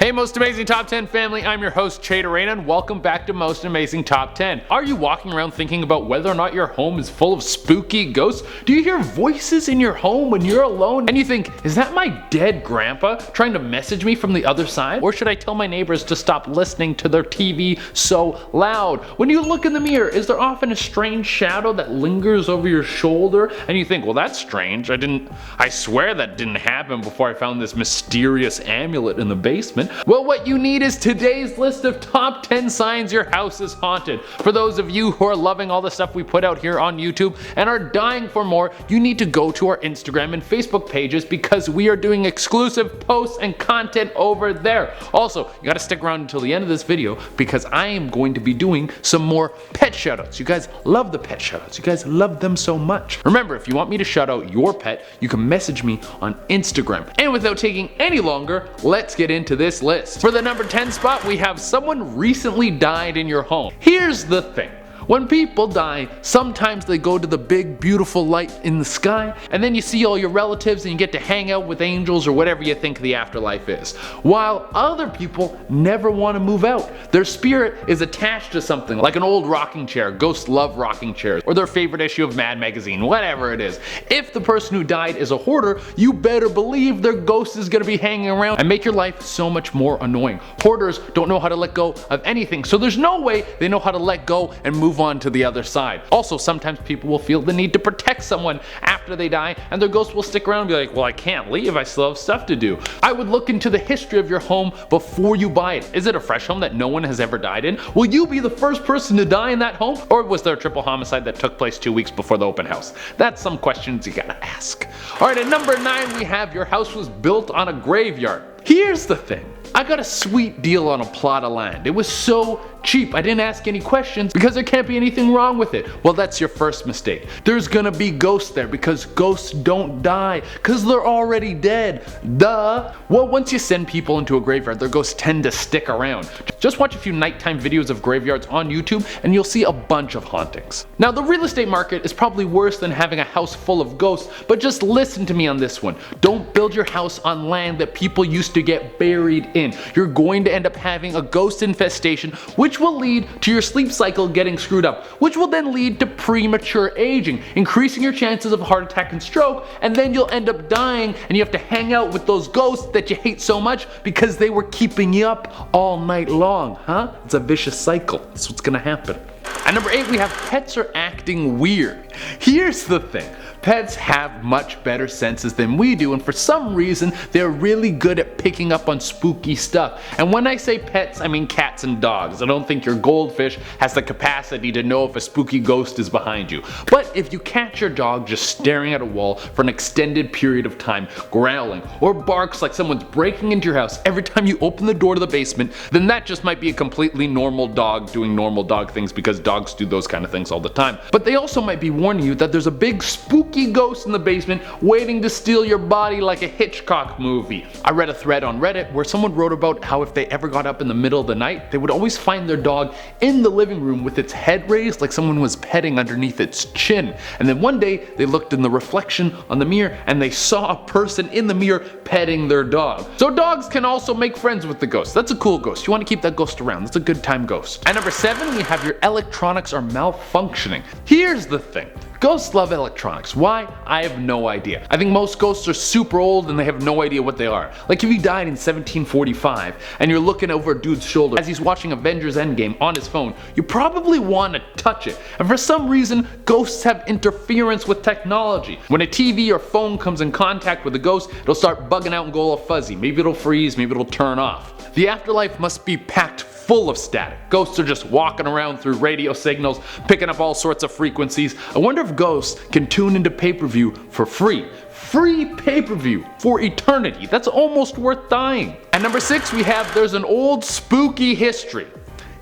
Hey Most Amazing Top 10 family, I'm your host Chade Arena and welcome back to Most Amazing Top 10. Are you walking around thinking about whether or not your home is full of spooky ghosts? Do you hear voices in your home when you're alone and you think, is that my dead grandpa trying to message me from the other side? Or should I tell my neighbors to stop listening to their TV so loud? When you look in the mirror, is there often a strange shadow that lingers over your shoulder and you think, well that's strange, I swear that didn't happen before I found this mysterious amulet in the basement? Well, what you need is today's list of top 10 signs your house is haunted. For those of you who are loving all the stuff we put out here on YouTube and are dying for more, you need to go to our Instagram and Facebook pages because we are doing exclusive posts and content over there. Also, you gotta stick around until the end of this video because I am going to be doing some more pet shoutouts. You guys love the pet shoutouts. You guys love them so much. Remember, if you want me to shout out your pet, you can message me on Instagram. And without taking any longer, let's get into this list. For the number 10 spot, we have someone recently died in your home. Here's the thing. When people die, sometimes they go to the big beautiful light in the sky and then you see all your relatives and you get to hang out with angels or whatever you think the afterlife is. While other people never want to move out. Their spirit is attached to something like an old rocking chair, ghosts love rocking chairs, or their favorite issue of Mad Magazine, whatever it is. If the person who died is a hoarder, you better believe their ghost is going to be hanging around and make your life so much more annoying. Hoarders don't know how to let go of anything, so there's no way they know how to let go and move on to the other side. Also, sometimes people will feel the need to protect someone after they die and their ghost will stick around and be like, well, I can't leave, I still have stuff to do. I would look into the history of your home before you buy it. Is it a fresh home that no one has ever died in? Will you be the first person to die in that home? Or was there a triple homicide that took place 2 weeks before the open house? That's some questions you gotta ask. Alright, at number 9 we have your house was built on a graveyard. Here's the thing. I got a sweet deal on a plot of land. It was so cheap. I didn't ask any questions because there can't be anything wrong with it. Well, that's your first mistake. There's gonna be ghosts there because ghosts don't die because they're already dead. Duh. Well, once you send people into a graveyard, their ghosts tend to stick around. Just watch a few nighttime videos of graveyards on YouTube and you'll see a bunch of hauntings. Now, the real estate market is probably worse than having a house full of ghosts, but just listen to me on this one. Don't build your house on land that people used to get buried in. You're going to end up having a ghost infestation, which will lead to your sleep cycle getting screwed up, which will then lead to premature aging, increasing your chances of a heart attack and stroke, and then you'll end up dying and you have to hang out with those ghosts that you hate so much because they were keeping you up all night long, huh? It's a vicious cycle. That's what's gonna happen. At number 8 we have pets are acting weird. Here's the thing. Pets have much better senses than we do, and for some reason they're really good at picking up on spooky stuff. And when I say pets, I mean cats and dogs. I don't think your goldfish has the capacity to know if a spooky ghost is behind you. But if you catch your dog just staring at a wall for an extended period of time, growling, or barks like someone's breaking into your house every time you open the door to the basement, then that just might be a completely normal dog doing normal dog things because dogs do those kind of things all the time. But they also might be warning you that there's a big spooky ghost in the basement waiting to steal your body like a Hitchcock movie. I read a thread on Reddit where someone wrote about how if they ever got up in the middle of the night, they would always find their dog in the living room with its head raised like someone was petting underneath its chin. And then one day they looked in the reflection on the mirror and they saw a person in the mirror petting their dog. So dogs can also make friends with the ghost. That's a cool ghost. You want to keep that ghost around. That's a good time ghost. At number 7 we have your electronics are malfunctioning. Here's the thing. Ghosts love electronics. Why? I have no idea. I think most ghosts are super old and they have no idea what they are. Like if you died in 1745 and you're looking over a dude's shoulder as he's watching Avengers Endgame on his phone, you probably want to touch it. And for some reason, ghosts have interference with technology. When a TV or phone comes in contact with a ghost, it'll start bugging out and go all fuzzy. Maybe it'll freeze, maybe it'll turn off. The afterlife must be packed full of static. Ghosts are just walking around through radio signals, picking up all sorts of frequencies. I wonder if ghosts can tune into pay-per-view for free. Free pay-per-view for eternity. That's almost worth dying. At number 6 we have there's an old spooky history.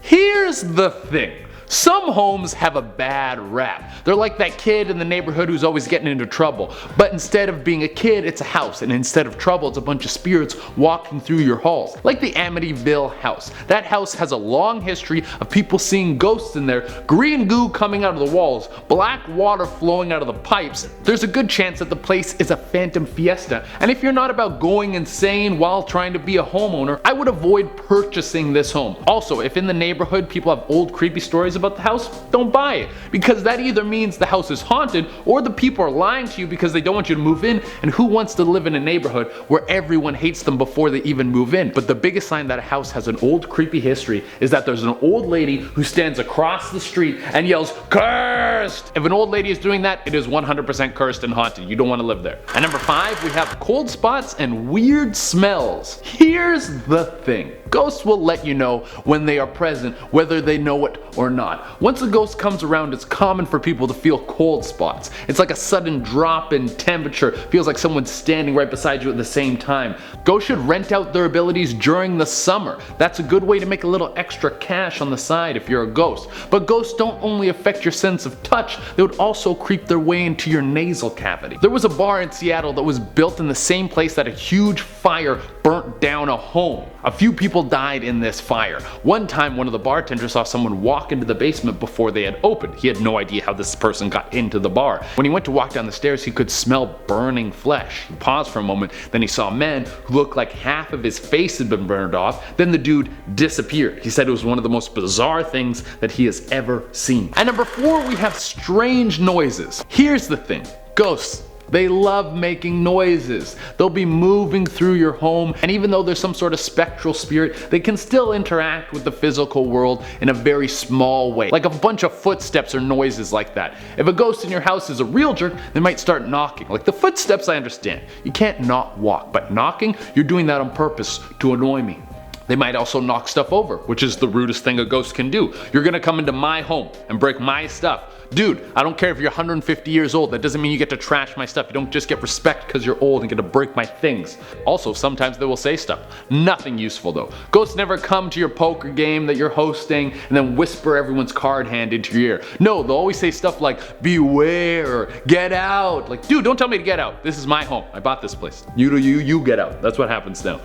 Here's the thing. Some homes have a bad rap. They're like that kid in the neighborhood who's always getting into trouble. But instead of being a kid, it's a house. And instead of trouble, it's a bunch of spirits walking through your halls. Like the Amityville house. That house has a long history of people seeing ghosts in there, green goo coming out of the walls, black water flowing out of the pipes. There's a good chance that the place is a phantom fiesta. And if you're not about going insane while trying to be a homeowner, I would avoid purchasing this home. Also, if in the neighborhood people have old creepy stories about the house, don't buy it, because that either means the house is haunted or the people are lying to you because they don't want you to move in, and who wants to live in a neighborhood where everyone hates them before they even move in? But the biggest sign that a house has an old creepy history is that there's an old lady who stands across the street and yells, "Cursed!" If an old lady is doing that, it is 100% cursed and haunted. You don't want to live there. At number 5, we have cold spots and weird smells. Here's the thing. Ghosts will let you know when they are present, whether they know it or not. Once a ghost comes around, it's common for people to feel cold spots. It's like a sudden drop in temperature. Feels like someone's standing right beside you at the same time. Ghosts should rent out their abilities during the summer. That's a good way to make a little extra cash on the side if you're a ghost. But ghosts don't only affect your sense of touch, they would also creep their way into your nasal cavity. There was a bar in Seattle that was built in the same place that a huge fire burnt down a home. A few people died in this fire. One time, one of the bartenders saw someone walk into the basement before they had opened. He had no idea how this person got into the bar. When he went to walk down the stairs, he could smell burning flesh. He paused for a moment, then he saw a man who looked like half of his face had been burned off. Then the dude disappeared. He said it was one of the most bizarre things that he has ever seen. At number 4, we have strange noises. Here's the thing. Ghosts, they love making noises. They'll be moving through your home, and even though there's some sort of spectral spirit, they can still interact with the physical world in a very small way. Like a bunch of footsteps or noises like that. If a ghost in your house is a real jerk, they might start knocking. Like the footsteps, I understand. You can't not walk, but knocking, you're doing that on purpose to annoy me. They might also knock stuff over, which is the rudest thing a ghost can do. You're gonna come into my home and break my stuff. Dude, I don't care if you're 150 years old, that doesn't mean you get to trash my stuff. You don't just get respect because you're old and get to break my things. Also, sometimes they will say stuff. Nothing useful though. Ghosts never come to your poker game that you're hosting and then whisper everyone's card hand into your ear. No, they'll always say stuff like, beware, get out. Like, dude, don't tell me to get out. This is my home. I bought this place. You get out. That's what happens now.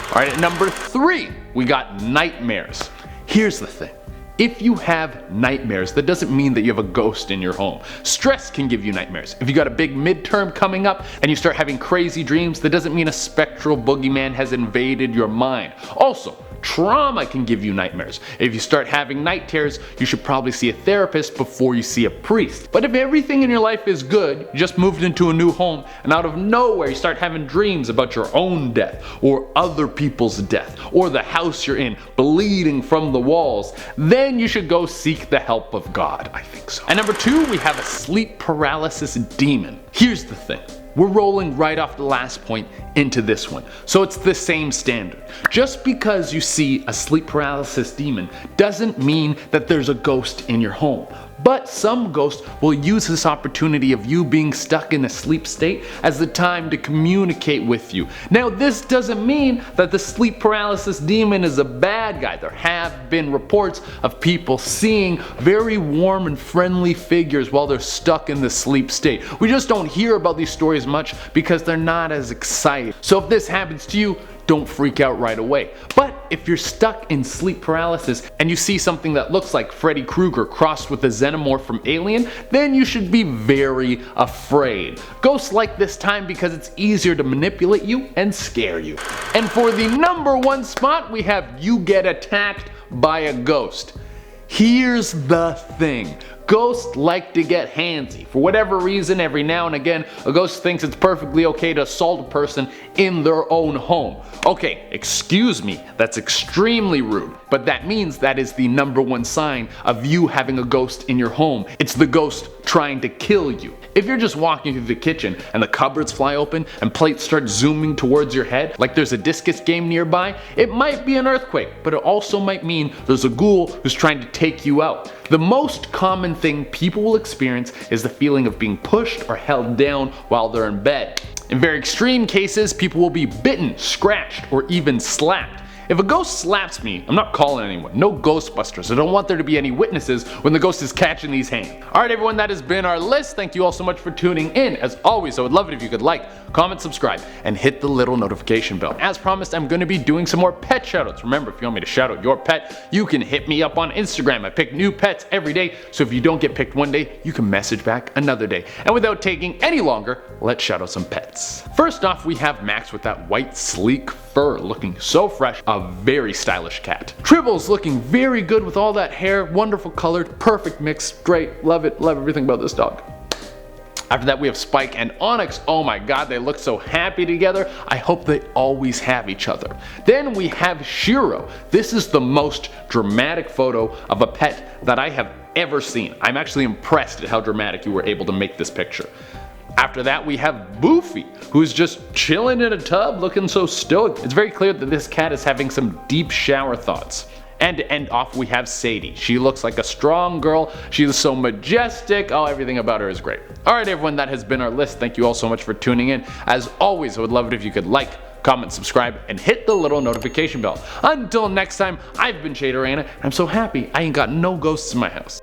Alright, at number 3, we got nightmares. Here's the thing. If you have nightmares, that doesn't mean that you have a ghost in your home. Stress can give you nightmares. If you got a big midterm coming up and you start having crazy dreams, that doesn't mean a spectral boogeyman has invaded your mind. Also, trauma can give you nightmares. If you start having night terrors, you should probably see a therapist before you see a priest. But if everything in your life is good, you just moved into a new home, and out of nowhere you start having dreams about your own death, or other people's death, or the house you're in bleeding from the walls, then you should go seek the help of God. I think so. At number 2, we have a sleep paralysis demon. Here's the thing. We're rolling right off the last point into this one. So it's the same standard. Just because you see a sleep paralysis demon doesn't mean that there's a ghost in your home. But some ghosts will use this opportunity of you being stuck in a sleep state as the time to communicate with you. Now, this doesn't mean that the sleep paralysis demon is a bad guy. There have been reports of people seeing very warm and friendly figures while they're stuck in the sleep state. We just don't hear about these stories much because they're not as exciting. So if this happens to you, don't freak out right away. But if you're stuck in sleep paralysis and you see something that looks like Freddy Krueger crossed with a xenomorph from Alien, then you should be very afraid. Ghosts like this time because it's easier to manipulate you and scare you. And for the number 1 spot, we have you get attacked by a ghost. Here's the thing. Ghosts like to get handsy. For whatever reason, every now and again, a ghost thinks it's perfectly okay to assault a person in their own home. Okay, excuse me, that's extremely rude, but that means that is the number 1 sign of you having a ghost in your home. It's the ghost trying to kill you. If you're just walking through the kitchen and the cupboards fly open and plates start zooming towards your head like there's a discus game nearby, it might be an earthquake, but it also might mean there's a ghoul who's trying to take you out. The most common thing people will experience is the feeling of being pushed or held down while they're in bed. In very extreme cases, people will be bitten, scratched, or even slapped. If a ghost slaps me, I'm not calling anyone. No Ghostbusters. I don't want there to be any witnesses when the ghost is catching these hands. Alright everyone, that has been our list. Thank you all so much for tuning in. As always, I would love it if you could like, comment, subscribe, and hit the little notification bell. As promised, I'm going to be doing some more pet shoutouts. Remember, if you want me to shout out your pet, you can hit me up on Instagram. I pick new pets every day, so if you don't get picked one day, you can message back another day. And without taking any longer, let's shout out some pets. First off, we have Max with that white sleek fur looking so fresh, a very stylish cat. Tribble's looking very good with all that hair, wonderful colored, perfect mix, great, love it, love everything about this dog. After that we have Spike and Onyx. Oh my god, they look so happy together. I hope they always have each other. Then we have Shiro. This is the most dramatic photo of a pet that I have ever seen. I'm actually impressed at how dramatic you were able to make this picture. After that we have Boofy, who's just chilling in a tub looking so stoic. It's very clear that this cat is having some deep shower thoughts. And to end off we have Sadie. She looks like a strong girl, she is so majestic, oh everything about her is great. Alright everyone, that has been our list. Thank you all so much for tuning in. As always, I would love it if you could like, comment, subscribe, and hit the little notification bell. Until next time, I've been Shade and I'm so happy I ain't got no ghosts in my house.